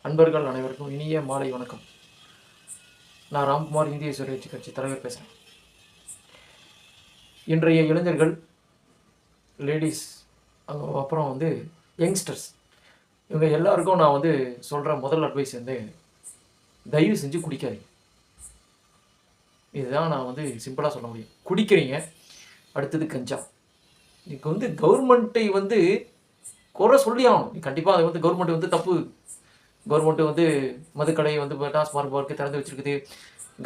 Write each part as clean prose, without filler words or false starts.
அன்பர்கள் அனைவருக்கும் இனிய மாலை வணக்கம். நான் ராம்குமார், இந்திய சுயேட்சை கட்சி தலைவர் பேசுகிறேன். இன்றைய இளைஞர்கள், லேடிஸ், அப்புறம் யங்ஸ்டர்ஸ், இவங்க எல்லாருக்கும் நான் சொல்கிற முதல் அட்வைஸ் தயவு செஞ்சு குடிக்காதீங்க. இதுதான் நான் சிம்பிளாக சொல்ல முடியும். குடிக்கிறீங்க, அடுத்தது கஞ்சா. இதுக்கு கவர்மெண்ட்டை குறை சொல்லி ஆகணும். கண்டிப்பாக அதை கவர்மெண்ட் தப்பு. கவர்மெண்ட்டு மதுக்கடை டாஸ்மார்க் பார்க்கு திறந்து வச்சுருக்குது.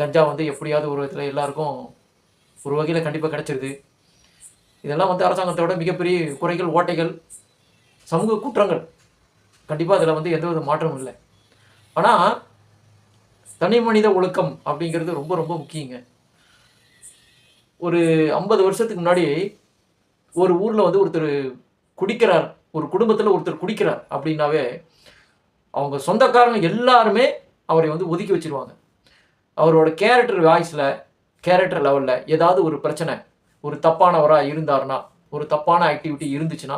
கஞ்சா எப்படியாவது ஒரு விதத்தில் எல்லாருக்கும் ஒரு வகையில் கண்டிப்பாக கிடச்சிருது. இதெல்லாம் அரசாங்கத்தோட மிகப்பெரிய குறைகள், ஓட்டைகள், சமூக குற்றங்கள். கண்டிப்பாக அதில் எந்த வித மாற்றமும் இல்லை. ஆனால் தனி மனித ஒழுக்கம் அப்படிங்கிறது ரொம்ப ரொம்ப முக்கியங்க. ஒரு 50 வருஷத்துக்கு முன்னாடி ஒரு ஊரில் ஒருத்தர் குடிக்கிறார், ஒரு குடும்பத்தில் ஒருத்தர் குடிக்கிறார் அப்படின்னாவே அவங்க சொந்தக்காரங்க எல்லாருமே அவரை ஒதுக்கி வச்சிருவாங்க. அவரோட கேரக்டர் லெவலில் ஏதாவது ஒரு பிரச்சனை, ஒரு தப்பானவராக இருந்தார்னா, ஒரு தப்பான ஆக்டிவிட்டி இருந்துச்சுன்னா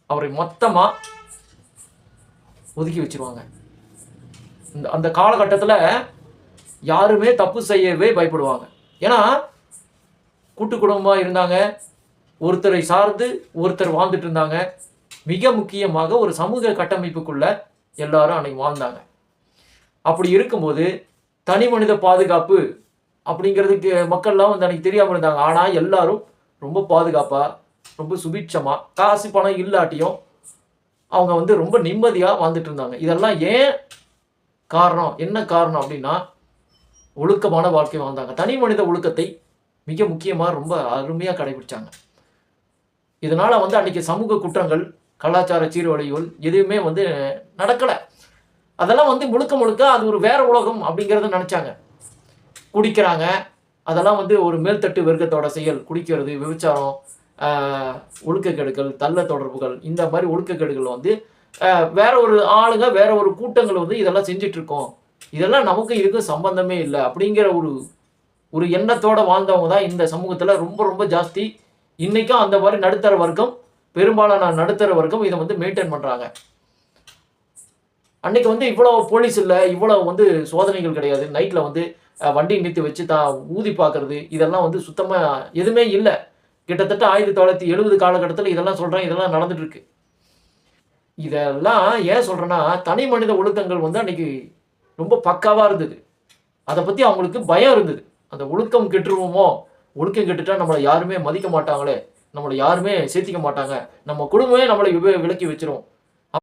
அவரை மொத்தமாக ஒதுக்கி வச்சிருவாங்க. அந்த காலகட்டத்தில் யாருமே தப்பு செய்யவே பயப்படுவாங்க. ஏன்னா கூட்டு குடும்பமாக இருந்தாங்க, ஒருத்தரை சார்ந்து ஒருத்தர் வாழ்ந்துட்டு இருந்தாங்க. மிக முக்கியமாக ஒரு சமூக கட்டமைப்புக்குள்ள எல்லாரும் அன்னைக்கு வாழ்ந்தாங்க. அப்படி இருக்கும்போது தனி மனித பாதுகாப்பு அப்படிங்கிறதுக்கு மக்கள்லாம் அன்னைக்கு தெரியாமல் இருந்தாங்க. ஆனால் எல்லாரும் ரொம்ப பாதுகாப்பாக, ரொம்ப சுபிட்சமாக, காசு பணம் இல்லாட்டியும் அவங்க ரொம்ப நிம்மதியாக வாழ்ந்துட்டு இருந்தாங்க. இதெல்லாம் ஏன் காரணம், என்ன காரணம் அப்படின்னா ஒழுக்கமான வாழ்க்கை வாழ்ந்தாங்க. தனி மனித ஒழுக்கத்தை மிக முக்கியமாக ரொம்ப அருமையாக கடைபிடிச்சாங்க. இதனால் அன்றைக்கி சமூக குற்றங்கள், கலாச்சார சீர்வழிவுகள் எதுவுமே நடக்கலை. அதெல்லாம் முழுக்க அது ஒரு வேற உலகம் அப்படிங்கிறத நினச்சாங்க. குடிக்கிறாங்க, அதெல்லாம் ஒரு மேல்தட்டு வர்க்கத்தோட செயல். குடிக்கிறது, விபச்சாரம், ஒழுக்கக்கேடுகள், தள்ள தொடர்புகள், இந்த மாதிரி ஒழுக்கக்கேடுகள் வேற ஒரு ஆளுங்க, வேற ஒரு கூட்டங்கள் இதெல்லாம் செஞ்சிட்ருக்கோம். இதெல்லாம் நமக்கு இதுக்கும் சம்பந்தமே இல்லை அப்படிங்கிற ஒரு எண்ணத்தோடு வாழ்ந்தவங்க தான் இந்த சமூகத்தில் ரொம்ப ரொம்ப ஜாஸ்தி. இன்றைக்கும் அந்த மாதிரி நடுத்தர வர்க்கம், பெரும்பாலான நடுத்தர வர்க்கம் இதை மெயின்டைன் பண்ணுறாங்க. அன்றைக்கி இவ்வளோ போலீஸ் இல்லை, இவ்வளோ சோதனைகள் கிடையாது. நைட்டில் வண்டி நிறுத்தி வச்சு ஊதி பார்க்குறது, இதெல்லாம் சுத்தமாக எதுவுமே இல்லை. கிட்டத்தட்ட 1970 காலகட்டத்தில் இதெல்லாம் சொல்கிறேன், இதெல்லாம் நடந்துகிட்ருக்கு. இதெல்லாம் ஏன் சொல்கிறேன்னா, தனி மனித ஒழுக்கங்கள் அன்றைக்கி ரொம்ப பக்காவாக இருந்தது. அதை பற்றி அவங்களுக்கு பயம் இருந்தது. அந்த ஒழுக்கம் கெட்டுருவோமோ, ஒழுக்கம் கெட்டுட்டா நம்மளை யாருமே மதிக்க மாட்டாங்களே, நம்மளை யாருமே சேர்த்திக்க மாட்டாங்க, நம்ம குடும்பமே நம்மளை விலக்கி வச்சிரும்